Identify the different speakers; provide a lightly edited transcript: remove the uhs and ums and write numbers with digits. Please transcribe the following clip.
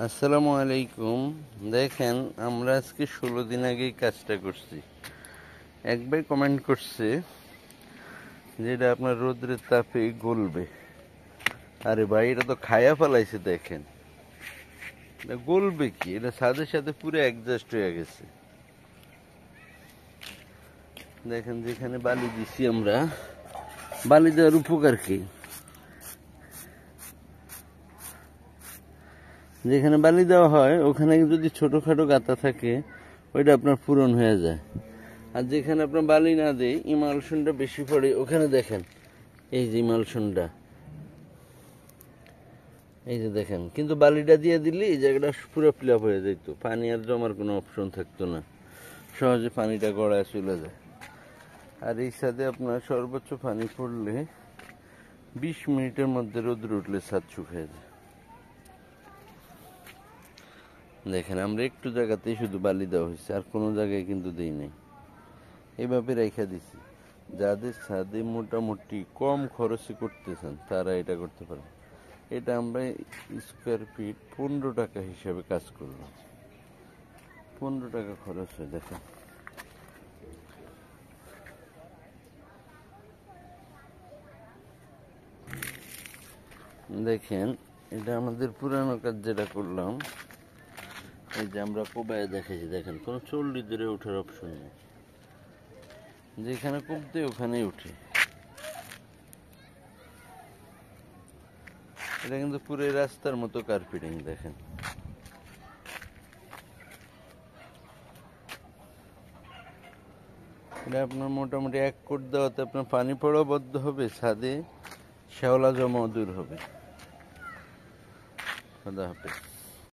Speaker 1: আসসালামু আলাইকুম। দেখেন, আমরা আজকে 16 দিন আগেই কাজটা করছি। এক ভাই কমেন্ট করছে যেটা আপনার রোদ্রের তাপে গলবে। আরে ভাই, এটা তো খায়া ফেলাইছে। দেখেন, এটা গলবে কি? এটা ছাদের সাথে পুরো অ্যাডজাস্ট হয়ে গেছে। দেখেন, যেখানে বালি দিছি আমরা, বালি দেওয়ার উপকার কি? যেখানে বালি দেওয়া হয় ওখানে যদি ছোটখাটো গাঁথা থাকে ওইটা আপনার পূরণ হয়ে যায়। আর যেখানে আপনার বালি না দেয়, ইমালশনটা বেশি পড়ে, ওখানে দেখেন এই যে ইমালশনটা, এই যে দেখেন। কিন্তু বালিটা দিয়ে দিলে এই জায়গাটা পুরো ফিল আপ হয়ে যেত, পানি আর জমার কোনো অপশন থাকতো না, সহজে পানিটা গড়ায় চলে যায়। আর এই ছাদে আপনার সর্বোচ্চ পানি পড়লে 20 মিনিটের মধ্যে রোদ্র উঠলে ছাদ শুকিয়ে যায়। দেখেন, আমরা একটু জায়গাতেই শুধু বালি দেওয়া হয়েছে, আর কোনো জায়গায় কিন্তু দেই নাই। এইভাবে রেখে দিছি। যাদের ছাদে মোটামুটি কম খরচে করতেছেন তারা এটা করতে পারেন। এটা আমরা স্কোয়ার ফিট 15 টাকা হিসাবে কাজ করলাম। 15 টাকা খরচ হয়। দেখেন, দেখেন এটা আমাদের পুরানো কাজ যেটা করলাম। এই যে আমরা কোবায় দেখেছি, দেখেন কোনো চল্লি ধরে ওঠার অপশন নেই, যেখানে কোপ দেয় ওখানেই উঠে। এটা কিন্তু পুরো রাস্তার মতো কার্পেটিং। দেখেন, এটা আপনার মোটামুটি 1 কোট দেওয়াতে আপনার পানি পড়াও বদ্ধ হবে, ছাদে শ্যাওলা জমাও দূর হবে। খোদা হাফেজ।